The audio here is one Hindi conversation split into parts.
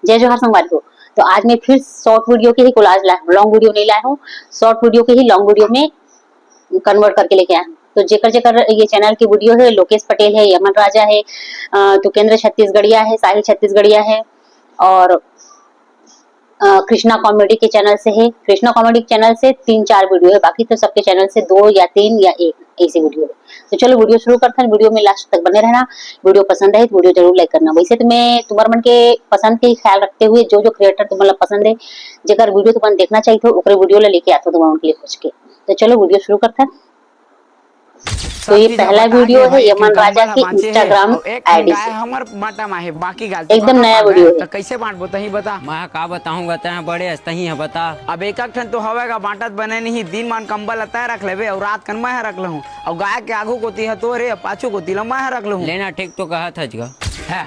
जय जोहार संगवारी को। तो आज मैं फिर शॉर्ट वीडियो के ही कोलाज लाया हूँ, लॉन्ग वीडियो नहीं लाया हूँ। शॉर्ट वीडियो के ही लॉन्ग वीडियो में कन्वर्ट करके लेके आया हूँ। तो जेकर जेकर ये चैनल की वीडियो है, लोकेश पटेल है, यमन राजा है, तुकेंद्र छत्तीसगढ़िया है, साहिल छत्तीसगढ़िया है और कृष्णा कॉमेडी के चैनल से है। कृष्णा कॉमेडी चैनल से 3-4 वीडियो है, बाकी तो सबके चैनल से 2 या 3 या 1 ऐसी वीडियो है। तो चलो वीडियो शुरू करते हैं। वीडियो में लास्ट तक बने रहना। वीडियो पसंद है तो वीडियो जरूर लाइक करना। वैसे तो मैं तुम्हारे मन के पसंद के ही ख्याल रखते हुए जो जो क्रिएटर तुम्हारा पसंद है, जेकर वीडियो तुम्हारे देखना चाहिए तो ओकरे वीडियो ला लेके आता तुम्हारे उनके लिए खोज के। तो चलो वीडियो शुरू करते हैं। तो ये पहला वीडियो है यमन राजा की इंस्टाग्राम आईडी से। हमर बाटा माहे बाकी गाल एकदम नया वीडियो है। तो कैसे बांटबो तही बता। मैं का बताऊंगा तय बड़े हस्तही है बता। अब एक ठन तो हवेगा बांटत बने नहीं, दिन मान कंबल अतः रख लेबे और रात कन मैं रख लहूं और गाय के आगू कोती है तो रे पाछू कोती ल मैं रख लहूं। लेना ठीक तो कहा था जगा है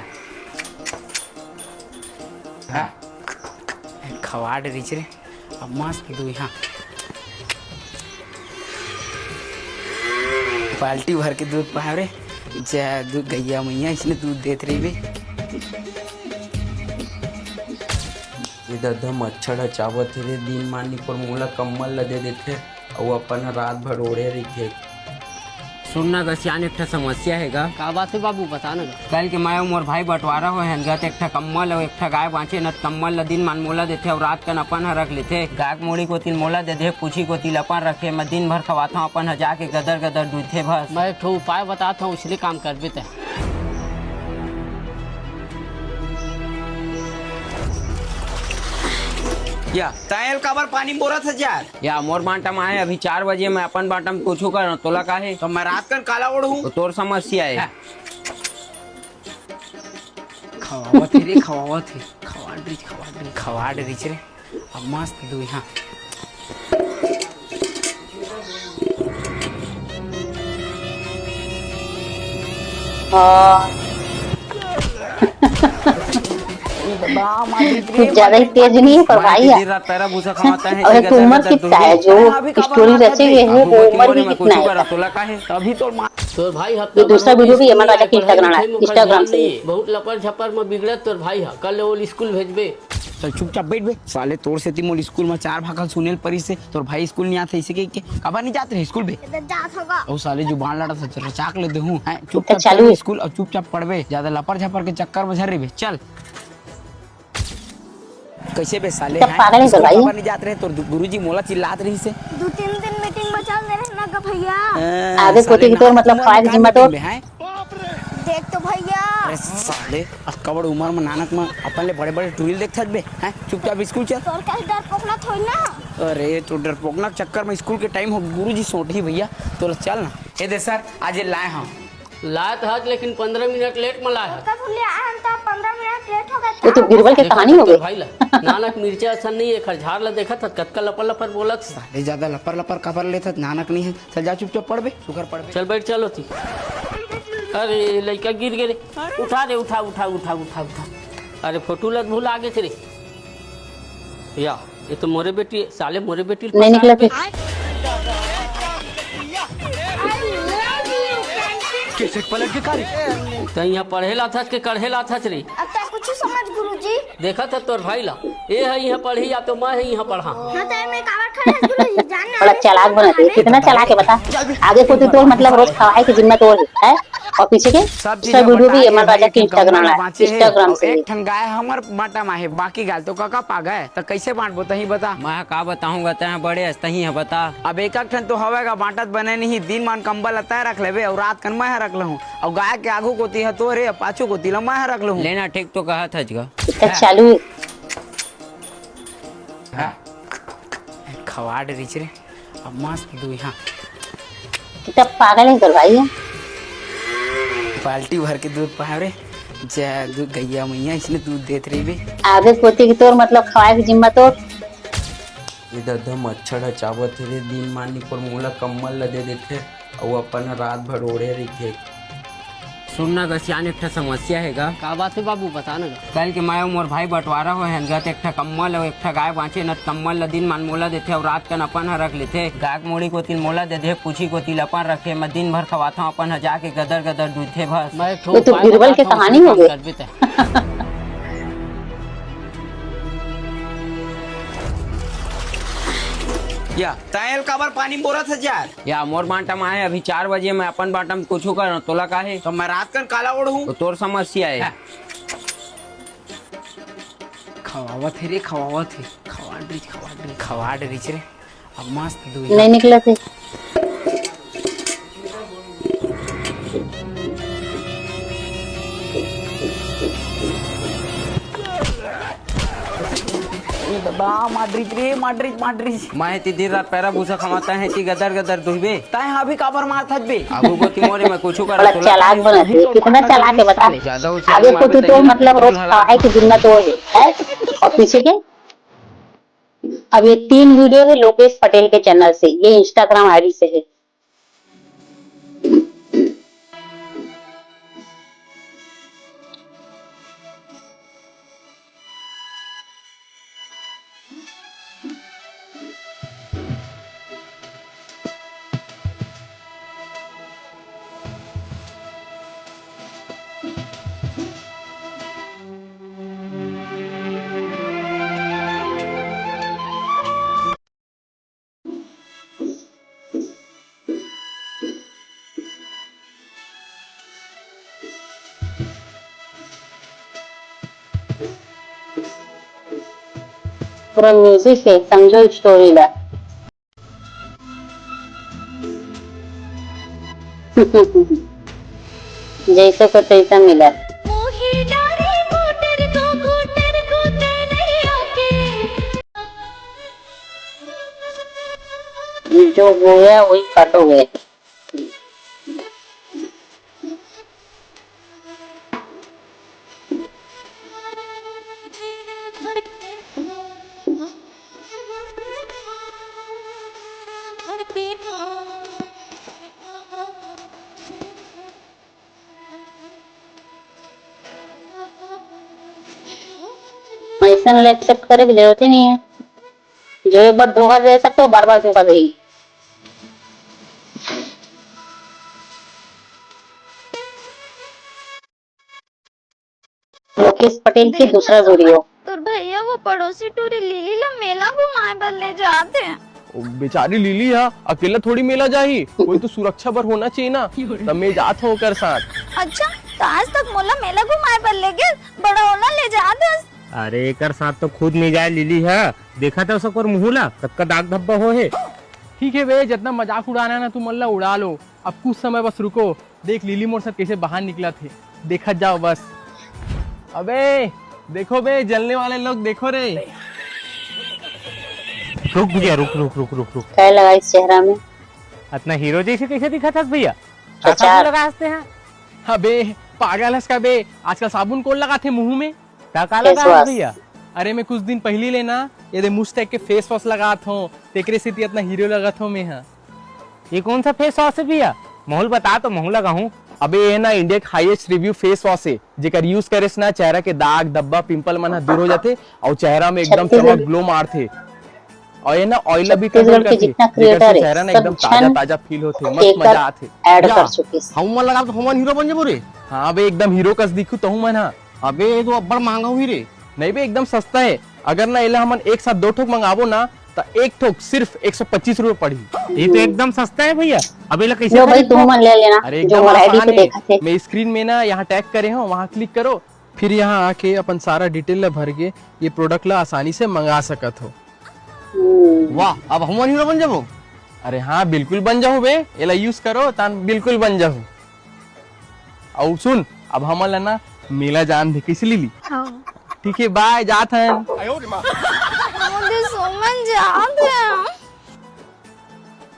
खवाड़ रिच रे। अब मस्त दुई हां बाल्टी भर के दूध पाए रे। जय दूध गैया मैया इसने दूध देत रही बे। इधर मच्छर चावत रे दिन मानी पर मोला कम्बल ल दे देथे और अपन रात भर ओढ़े रखे। सुनना गसियान एक समस्या हैगा। का बात है बाबू बता ना। कल के मैं मोर भाई बंटवारा हो हनगा तो एक कम्बल और एक गाय बाँचे न कम्बल ल दिन मान मोला देथे और रात कन अपन रख लेथे। गाय मोड़ी को तिल मोला दे दे, पूछी को तिल अपन रखे। मैं दिन भर खवाता हूँ अपन जाके गदर गदर दूधे बस। मैं एक उपाय बताता हूँ, इसलिए काम कर देते हैं। या तायल काबर पानी बोरत है यार। या मोर बांटा में अभी 4 बजे मैं अपन बांटा में पूछू कर तोला का है तो मैं रात कन काला ओढ़ूं तो तोर समस्या है। खवावत रे खवावत है खवाड़ रिच रे। अब मस्त दुई हां कुछ ज्यादा ही तेज नहीं है पर भाई है। तेरा भूसा खवाता है और एक उम्र कितना है जो स्टोरी रचे हुए है वो उम्र भी कितना है। तोला का है अभी तो भाई ये दूसरा वीडियो भी यमन राजा के इंस्टाग्राम से बहुत लपड़ झपड़ में बिगड़त तोर भाई है। कल वो स्कूल भेजबे। चल चुपचाप बैठ बे साले। तोर से ती मोर स्कूल में 4 भाखल सुनेल परी से तोर भाई स्कूल नहीं आते इसे के कबर नहीं जाते स्कूल बे। जात होगा ओ साले जो बाण लड़ा था चाक ले देहूं है। चुपचाप चल स्कूल और चुपचाप पढ़बे, ज्यादा लपड़ झपड़ के चक्कर में झर रे बे। चल कैसे बे साले हैं कबर नहीं जात रहे तोर गुरुजी मोला चिल्लात रही से। 2-3 दिन मीटिंग में चल रहे ना का भैया। आगे कोती की तोर मतलब फाइव जिम्मा तो देख तो भैया। अरे साले कबड़ उम्र में नानक में अपन ले बड़े बड़े टूरिल देखत बे हैं। चुपचाप स्कूल चल। तोर का डर पोकना थोड़ी ना। अरे तो डर पोकना चक्कर में स्कूल के टाइम हो गुरुजी सोटी भैया तो चल ना। ए दे सर आज लाए हम लाए था लेकिन 15 मिनट लेट में लाए। कब ले आए तो 15 मिनट लेट हो गया। ये तो बीरबल की कहानी हो गई भाई ला नानक मिर्चा असन नहीं है। खरझार ला देखा था कतका लपर लपर बोलत। साले ज्यादा लपर लपर कबर लेता नानक नहीं है। चल जा चुपचाप पढ़ बे सुकर पढ़ बे। चल बैठ चलो थी। अरे लड़का गिर गए। उठा रे उठा उठा उठा उठा उठा। अरे फोटो लत भूल आगे थे रे। या ये तो मोरे बेटी साले मोरे बेटी नहीं निकला थे। कैसे पलट के काली तो यहाँ पढ़ेला था के कढ़ेला था रे। अब तक कुछ समझ गुरुजी। देखा था तोर भाई ला ये है यहाँ पढ़ी या तो मैं है यहाँ पढ़ा। ना तो मैं कावर खड़े गुरुजी जानना। बड़ा चालाक बनाते हैं। कितना चालाक है बता। आगे कोती तोर मतलब रोज खवाए की जिम्मा तोर है और पीछे के सब वीडियो भी यमन राजा के इंस्टाग्राम से। एक ठन गाय हमर बाटा माहे बाकी गाल तो काका पा गए तो कैसे बांटबो तही बता। मैं का बताऊंगा तय बड़े हस्तही है बता। अब एक ठन तो हवेगा बांटत बने नहीं, दिन मान कंबल अतः रख लेबे और रात कन मैं रख लहूं और गाय के आगू कोती है तो रे पाछू कोती ल मैं रख लहूं। लेना ठीक तो कहा था जगा चालू खवाड़ रिच रे। अब मस्त दुई हां कितना पागल है तोर भाई है। बाल्टी भर के दूध पाए रे। जय दूध गैया मैया इसने दूध देत रही बे। आगे कोती की तोर मतलब खवाए की जिम्मा तो इधर मच्छर चावत रे दिन मानी पर मोला कम्बल ल दे देथे और अपन रात भर ओढ़े रखे। सुनना गसियान एक समस्या हैगा। का बात है बाबू बता ना। कल के मैं मोर भाई बंटवारा हो हनगा तो एक कम्बल और एक गाय बाँचे न कम्बल ल दिन मान मोला देथे और रात कन अपन रख लेथे। गाय मोड़ी को तिल मोला दे दे, पूछी को तिल अपन रखे। मैं दिन भर खवाता हूँ अपन जाके गदर गदर दूधे बस। मैं ये तो बीरबल की कहानी हो गई। या तायल काबर पानी बोरत है यार। या मोर बाटम आए अभी 4 बजे मैं अपन बाटम कुछ कर तोला काहे तो मैं रात कर काला ओढ़ हूँ। तो तोर समस्या है। खवावत है रे, खवावत है, खवा डरीच रे। अब मस्त दूध नहीं निकला थे। माड्रिज रे, माड्रिज मैं ती दिन रात पैरा भूसा खमाता है ती गदर गदर दुहबे ताय अभी काबर मार थक बे। आगू को तिमोरे मैं कुछ कर बड़ा चालाक बना थे, कितना चालाक है बता। ज्यादा आगे को तो मतलब रोज खाए की जिम्मत वो है और पीछे के। अब ये 3 वीडियो है लोकेश पटेल के चैनल से, ये इंस्टाग्राम आईडी से है। पूरा म्यूजिक है, समझो स्टोरी ला। जैसे को तैसा मिला। जो बोया वही काटोगे। ऐसा एक्सेप्ट करे की जरूरत ही नहीं है। जो एक बार धोखा दे सकते हो, बार बार धोखा देगी। लोकेश पटेल की दूसरा वीडियो। तो भैया वो पड़ोसी टूरी लिली ला मेला घुमाए बदले जाते हैं। बेचारी लिली है, अकेला थोड़ी मेला जाही, कोई तो सुरक्षा बर होना चाहिए ना। तब मैं जात हूँ कर साथ। अच्छा तो आज तक मोला मेला घुमाए बदले के बड़ा होना ले जाते। अरे एकर साथ तो खुद नहीं जाए लिली है, देखा था उसका मुहला कब दाग धब्बा हो है। ठीक है वे, जितना मजाक उड़ाना है ना तुम मल्ला उड़ा लो। अब कुछ समय बस रुको, देख लिली मोर साथ कैसे बाहर निकला थे, देखा जाओ बस। अबे देखो बे, जलने वाले लोग देखो रे। रुक भैया, रुक रुक रुक रुक रुक। क्या लगा इस चेहरा में? इतना हीरो जैसे कैसे दिखा था भैया? अच्छा लगाते हैं। हाँ बे पागल है इसका बे, आजकल साबुन कौन लगाते मुंह में? लगा भैया? अरे मैं कुछ दिन पहले लेना ये मुझ टाइप के फेस वॉश लगाता हूँ, तेरे से इतना हीरो लगाता हूँ मैं। हाँ ये कौन सा फेस वॉश है भैया? माहौल बता तो माहौल लगा हूँ। अबे ये ना इंडिया का हाईएस्ट रिव्यू फेस वॉश है, जेकर यूज करे से ना चेहरा के दाग धब्बा पिंपल मन दूर हो जाते और चेहरा में एकदम चमक ग्लो मारते। और ये ना ऑयल भी कंट्रोल करते, जेकर से चेहरा ना एकदम ताजा ताजा फील होते, मस्त मजा आते। ऐड कर चुके हम मन लगा तो हम हीरो बन जाबो रे। हाँ बे एकदम हीरो कस दिखू तो हूँ मैं। हाँ अबे ये तो अब्बड़ महंगा हुई रे। नहीं बे एकदम सस्ता है, अगर ना इला हमन एक साथ 2 ठोक मंगावो ना तो एक ठोक सिर्फ 125 रुपए पड़ी। ये तो एकदम सस्ता है भैया। अबे ला कैसे लो भाई तुम मन ले लेना। अरे जो एकदम आईडी आसान पे देखा थे। है, मैं स्क्रीन में ना यहाँ टैग करे हूँ, वहाँ क्लिक करो, फिर यहाँ आके अपन सारा डिटेल ला भर के ये प्रोडक्ट ला आसानी से मंगा सकत हो। वाह, अब हम हीरो बन जाबो। अरे हाँ बिल्कुल बन जाओ बे, एला यूज करो तान बिल्कुल बन जाओ। और सुन, अब हम ना मेला जान भी कैसे ली। ठीक है बाय, जात हैं। मुझे सोमन जाते हैं।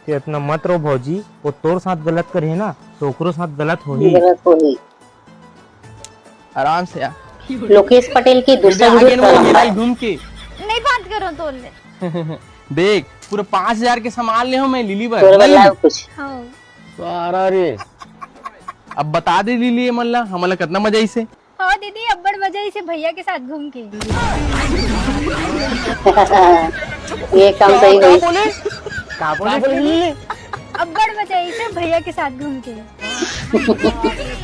इतना मत रो भौजी, वो तोर साथ गलत करे ना तो ओकरो साथ गलत हो ही। गलत होगी। आराम से यार। लोकेश पटेल की दूसरा आगे वीडियो ना मेला घूम के नहीं बात करो तो ले। देख पूरा 5000 के सामान ले हो मैं लिली पर। तोरे बदला कुछ सारा रे अब बता दे लिली मल्ला हमला कितना मजा इसे। हाँ दीदी अब्बड़ मजा इसे भैया के साथ घूम के। ये काम सही हुई। का बोले अब्बड़ मजा इसे भैया के साथ घूम के।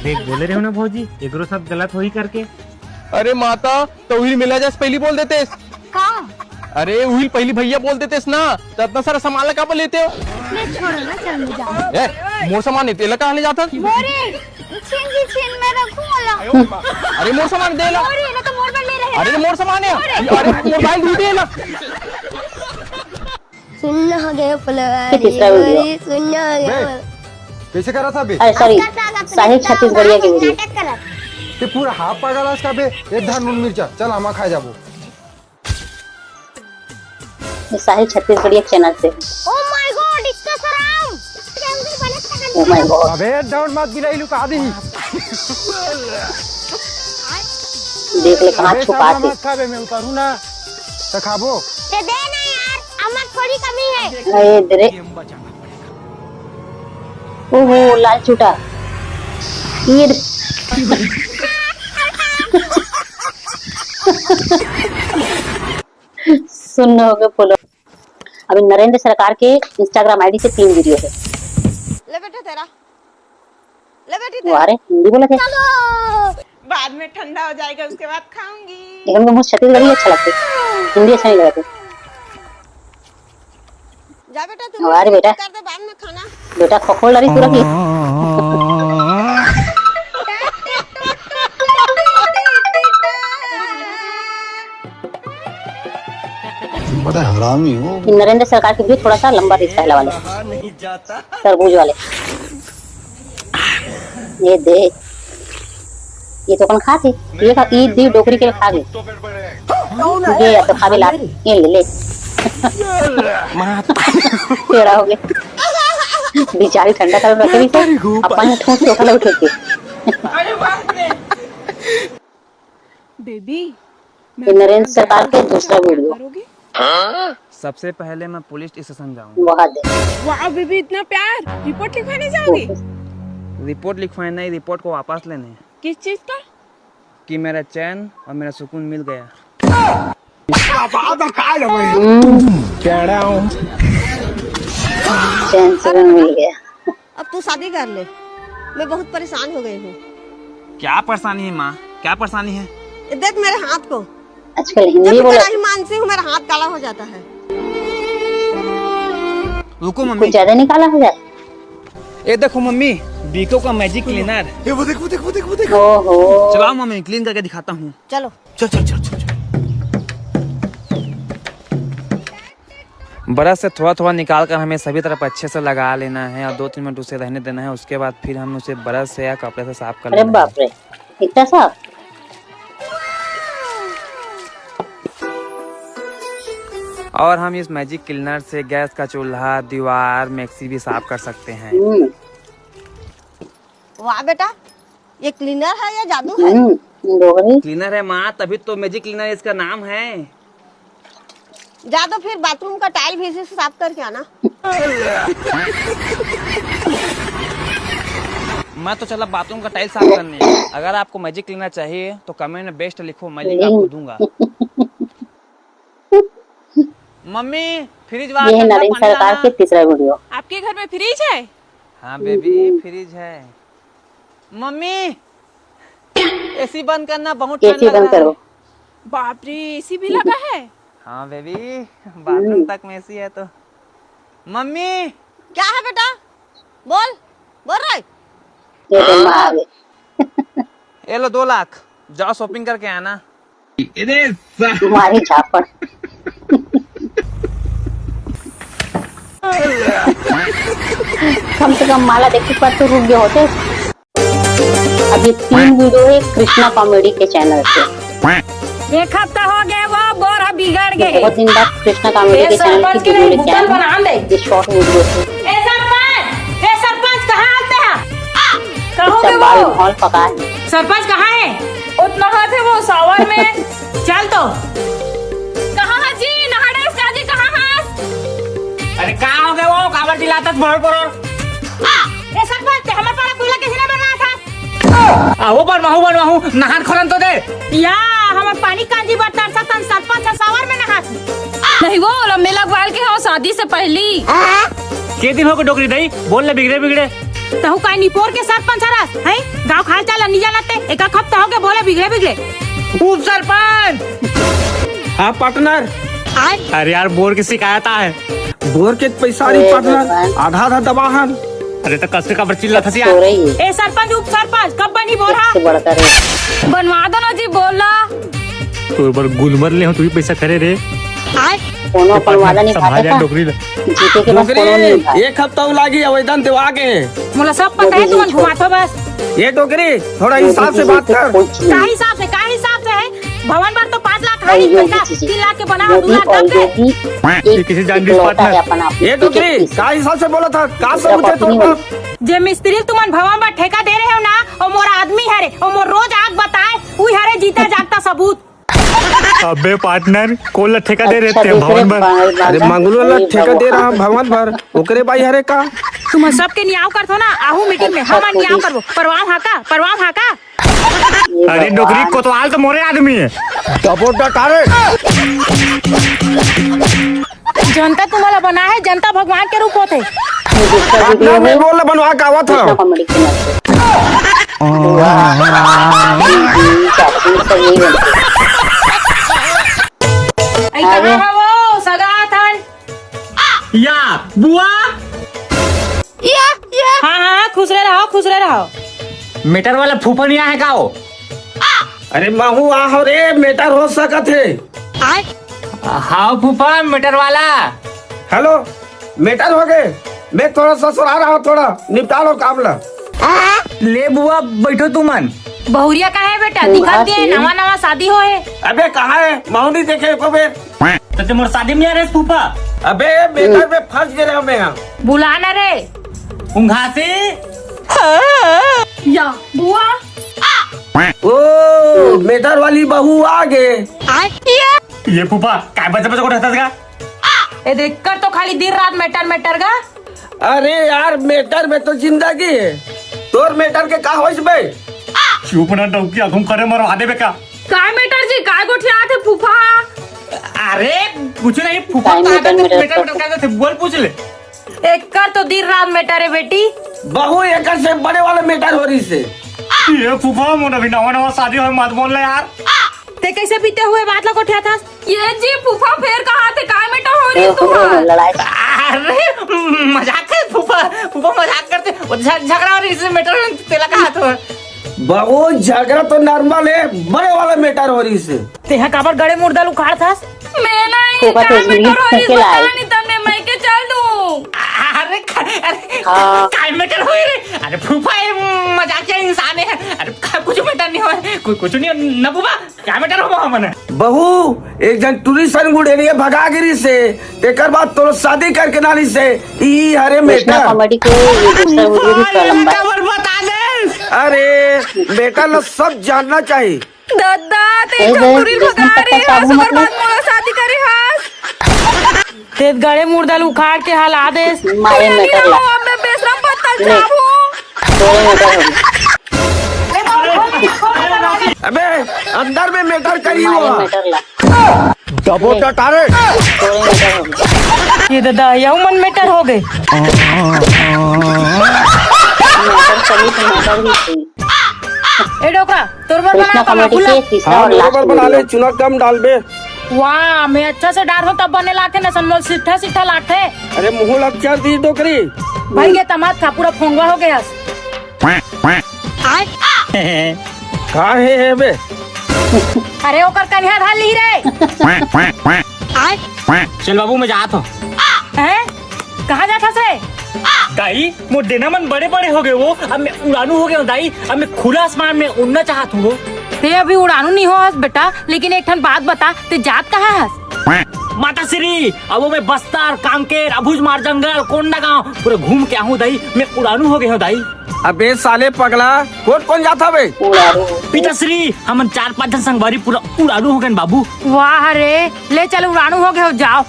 देख बोले रहे हो ना भौजी, एकरो साथ गलत हो ही करके। अरे माता तो ही मिला जैसे पहली बोल देते। कहाँ अरे वही पहली भैया बोल देते ना, तो इतना सारा सामान कहाँ पर लेते हो? छोड़ो ना, चल मैं जाऊँ। मोर सामान नहीं तेला कहाँ ले जाता? छीन में रखूं वाला। अरे मोर सामान दे ला। मोरी ना तो मोर पर ले रहे। अरे मोर सामान है, अरे मोबाइल भी दे ला। सुनना हो गया ये तीसरा वीडियो। सुनना हो गया। कैसे करा था बे? अरे सॉरी, साहिल छत्तीसगढ़िया की वीडियो। ते पूरा हाफ पागल का बे। एक धान नून मिर्चा चल हम खाए जाबो। ये साहिल छत्तीसगढ़िया चैनल से। ओ माय गॉड, इसका सराम। ओ माय गॉड, अबे डाउन मत गिराइलू का दी। देख ले कहाँ छुपा के। मत खाबे मैं उतारू ना तो खाबो। दे ना यार, अमर थोड़ी कमी है। अरे दरे, ओहो लाल चूटा। ये सुन हो गए फॉलो। अभी नरेंद्र सरकार के इंस्टाग्राम आईडी से 3 वीडियो है। ले बेटा तेरा, ले बेटी वो आ रहे हिंदी बोला थे, बाद में ठंडा हो जाएगा उसके बाद खाऊंगी। लेकिन मुझे छत्तीसगढ़ी अच्छा लगते, हिंदी अच्छा नहीं लगते। जा बेटा तू वो आ रहे बेटा, कर दे बाद में खाना। बेटा खोखोल रही तू रखी। बड़ा हरामी हो। नरेंद्र सरकार की भी थोड़ा सा लंबा दिख पहला वाले तरबूज वाले। ये दे, ये तो अपन खाते, ये खा, ये दी डोकरी के खा गए। ये या तो खावे ला, ये ले ले। टेढ़ा हो गया बेचारी, ठंडा कर रखे भी तो अपन ठूस तो खा उठे के। बेबी ये नरेंद्र सरकार के दूसरा वीडियो। सबसे पहले मैं पुलिस स्टेशन जाऊंगा। बहुत दे वाह बेबी, इतना प्यार। रिपोर्ट लिखवाने जाओगी? रिपोर्ट लिखवाना नहीं, रिपोर्ट को वापस लेने हैं किस चीज का? कि मेरा चैन और मेरा सुकून मिल गया। चैन सुकून मिल गया। अब तू शादी कर ले, मैं बहुत परेशान हो गई हूँ। क्या परेशानी है माँ, क्या परेशानी है? ये देख मेरे हाथ को, आजकल जब हिंदी भी बोला, तेरा ही मानसी हूँ मेरा हाथ काला हो जाता है। रुको कुछ मम्मी, ज्यादा निकाला हो जाए। ये देखो मम्मी, बीको का मैजिक क्लीनर। वो देख ओहो, चलाओ मम्मी, क्लीन करके दिखाता हूँ। चलो चल चल चल चल। ब्रश से थोड़ा थोड़ा निकाल कर हमें सभी तरफ अच्छे से लगा लेना है और 2-3 मिनट उसे रहने देना है। उसके बाद फिर हम उसे ब्रश से या कपड़े से साफ कर अरे लेना बाप रे, इतना साफ। और हम इस मैजिक क्लीनर से गैस का चूल्हा, दीवार, मिक्सी भी साफ कर सकते हैं। वाह बेटा, ये क्लीनर है या जादू है? डोगरी क्लीनर है माँ, तभी तो मैजिक क्लीनर इसका नाम है। जा तो फिर बाथरूम का टाइल भी इसी से साफ करके आना। मैं तो चला बाथरूम का टाइल साफ करने। अगर आपको मैजिक क्लीनर चाहिए तो कमेंट में बेस्ट लिखो, मैं लिंक आपको दूंगा। मम्मी फ्रिज ये है नरेंद्र सरकार के तीसरा वीडियो। आपके घर में फ्रिज है? हाँ बेबी, फ्रिज है। मम्मी एसी बंद करना, बहुत ठंड एसी लग बंद रहा है। करो। बाप रे, एसी भी लगा है? हाँ बेबी, बाथरूम तक में एसी है तो। मम्मी क्या है बेटा? बोल बोल रहा है? ये तो माँ आ गई। ये लो 2 लाख, जाओ शॉपिंग करके आना। तुम्हारी झापड़। कम से कम माला देखने पर तो रुक गए होते। अभी 3 वीडियो है कृष्णा कॉमेडी के चैनल से। एक हफ्ता हो गया वो बोरा बिगड़ गए। बहुत दिन बाद कृष्णा कॉमेडी के चैनल की वीडियो लेके आए हैं। ये शॉर्ट वीडियो है। सरपंच कहाँ आते हैं? सब कहोगे बाल वो? भौल पका है। सरपंच कहाँ है? उतना हाथ है वो सावर में। चल तो। कहाँ है जी? नहाड़े जी कहाँ है? अरे कहाँ हो गए वो काबर दिलाता बोल बोल। ए सरपंच, हमारे पारा कोयला किसी ने बनाया था? आहू बनवाहू नहान खोलन तो दे। या हमारे पानी कांजी बरता तन सरपंच सावर में नहा। नहीं वो लम्बे लगवाल के हो शादी से पहली। के दिन हो के डोकरी दई बोल ले बिगड़े बिगड़े। तहु काई निपोर के सरपंच हरस है? गांव खाल चाल नहीं जानते, एक हफ्ता हो गया बोले बिगड़े बिगड़े। उप सरपंच। हाँ पार्टनर, अरे यार बोर की शिकायत है। बोर के पैसा नहीं पार्टनर, आधा आधा दबाहन। अरे तो कसके का चिल्ला था हो रही है ए सरपंच उप सरपंच कब बनी बोरा से बढ़कर है। बनवा दो ना जी बोला तो बार गुलमर ले हो तू ही पैसा करे रे। कोनो अपन वाला नहीं खाता था डोकरी जीते के बाद कोनो नहीं था। एक हफ्ता लागी आवेदन देवा के। मोला सब पता है तुम घुमातो बस ये डोकरी थोड़ा हिसाब से बात कर। का हिसाब से है भवन पर तो 5 लाख है पैसा 3 लाख के बना 2 लाख दब दे किसी जान भी बात है। ये डोकरी का हिसाब से बोला था का सब मुझे तो जे मिस्त्री तुमन भवन पर ठेका दे रहे हो ना और मोर आदमी है रे और मोर रोज आग बताए उही हरे जीता जागता सबूत। अबे पार्टनर कोला ठेका दे रहे थे भवन पर। अरे मंगलू वाला ठेका दे रहा भवन भर ओकरे भाई हरे का तुम सबके नियाव करथो ना आहू मीटिंग में हम नियाव करबो परवाम हाका अरे डोकरी कोतवाल तो मोरे आदमी है। जनता तुम्हारा बना है जनता भगवान के रूप होते मैं बोल बनवा का आवा था। कॉमेडी के ऐ कहां है वो सगा था या बुआ हाँ खुश रहो मीटर वाला फूफा नहीं आया का वो। अरे महू आहो रे मेटर हो सकत है। हाँ फूफा मीटर वाला। हेलो मेटर हो गए मैं थोड़ा ससुरा रहा हूँ थोड़ा निपटा लो काम ला। ले बुआ बैठो तुमन। बहुरिया का है बेटा दिखा दिए नवा शादी हो है। अबे कहाँ है महू नहीं देखे को बेर तो तुम शादी में आ रहे फूफा। अबे मेटर में फंस गए हम यहाँ बुला न रे उंघासी या बुआ ओ मेटर वाली बहू आ गए। ये फूफा काय बच्चा को रहता था ए देख कर तो खाली दिन रात मेटर का। अरे यार मेटर में तो जिंदगी है तोर मेटर के का होइस बे। चुप ना डौकी आगुम करे मरवा देबे का। काय मेटर जी काय गोठिया थे फूफा। अरे कुछ नहीं फूफा मेटर का थे बोल पूछ ले। एक कर तो दिन रात मेटर है बेटी बहू एक से बड़े वाले मेटर हो रही से। ये फूफा मोर अभी नवा शादी हो मत बोल ले यार। ते कैसे पीते हुए बात ला कोठिया था ये जी फूफा फेर कहा थे काय मेटर हो रही तुम्हारा लड़ाई अरे मजाक है फूफा मजाक करते झगड़ा और इस मेटर तेला का हाथ हो। बहू झगड़ा तो नॉर्मल है बड़े वाला मेटर हो रही से। तेहा काबर गड़े मुर्दा उखाड़ था मैं नहीं फूफा तो इसलिए अकेला है। नहीं तने मैं के चल दूं। अरे काय मेटर हो रे। अरे फूफा मजाकिया इंसान है। अरे कुछ मेटर नहीं हो कुछ नहीं न फूफा काय मेटर हो हमने। बहू एक जन टूरिस्ट गुड़े भगा गिरी से तेकर बाद तो शादी करके नाली से ई हरे मेटर कॉमेडी के ये दूसरा वीडियो भी थोड़ा लंबा है। बता दे। अरे बेटा लोग सब जानना चाहिए। दादा ते ए, चकुरी जिसने भगा तक रही काबू है मत सुगर बाद मोला शादी करे हास ते गड़े मुर्दा उखाड़ के हला दे मारे मेटर ला मैं बेशरम पत्तल चाहूं थोड़े मेटर हो अबे अंदर में मेटर करी मारे हुआ मेटर ला डबो टटारे थोड़े मेटर हो ये दादा यह मन मेटर हो गए मेटर चली तो मेटर ही थी। ए डोकरा तोर पर कृष्णा बना कॉमेडी के तीसरा और लास्ट बना ले वीडियो। चुना कम डाल बे। वाह मैं अच्छा से डार हो तब बने लाके न सनमोल सिट्ठा लाखे अरे मुंह लग क्या दी डोकरी भाई के तमात खा पूरा फोंगवा हो गया कहाँ है बे। अरे ओकर कन्या धाल ली रे चल बाबू मैं जात हूँ। हैं कहाँ जाता रे दाई मोर देना मन बड़े बड़े हो गए वो अब मैं उड़ानू हो गया दाई अब मैं खुला आसमान में उड़ना चाहत हूँ। ते अभी उड़ानू नहीं हो हस बेटा लेकिन एक ठन बात बता ते जात कहाँ हस माता श्री अब वो मैं बस्तर कांकेर अभुज मार जंगल कोंडा गाँव पूरा घूम के आहूँ दाई मैं उड़ानू हो गया हूँ दाई। अबे साले पगला कोट कौन जाता बे। पिताश्री हम 4-5 जन संगवारी पूरा उड़ानू हो गए बाबू। वाह रे ले चल उड़ानू हो गए हो जाओ।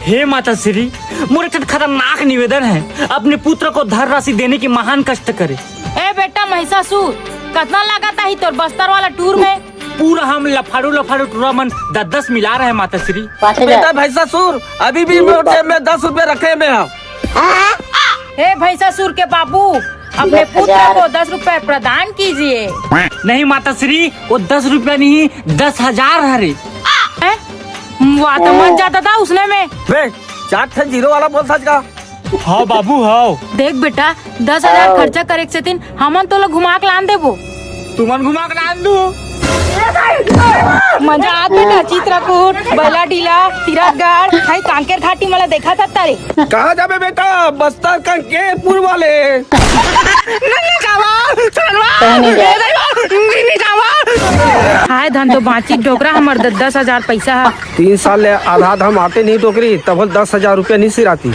हे माता श्री मोरे एक खतरनाक निवेदन है अपने पुत्र को धन राशि देने की महान कष्ट करे। ए बेटा महिषासुर कितना लगाता ही तोर बस्तर वाला टूर में पूरा हम लफाड़ू टूरा मन 10 मिला रहे हैं माता श्री। बेटा भैंसासुर अभी भी मोटे में 10 रुपए रखे में हम। हे महिषासुर के बाबू अपने पुत्र को 10 रुपए प्रदान कीजिए। नहीं माता श्री वो 10 रुपया नहीं 10,000 हरे। वहाँ तो मर जाता था उसने में। बे 4 जीरो वाला बोल सच का। हाँ बाबू हाँ। देख बेटा 10,000 खर्चा करे से दिन हमन तो लोग घुमा के लान देबो। तुमन घुमा के लान दू। मजा आत बेटा चित्रकूट बैला टीला तीरथगढ़ हाई कांकेर घाटी मला देखा था तारे। कहाँ जाबे बेटा? बस्तर कांकेरपुर वाले। नहीं जावा नहीं जावा। हाय धन तो बाची डोकरा हमर 10,000 पैसा है। 3 साल ले आधा हम आते नहीं टोकरी तब 10,000 रुपया नहीं सिराती।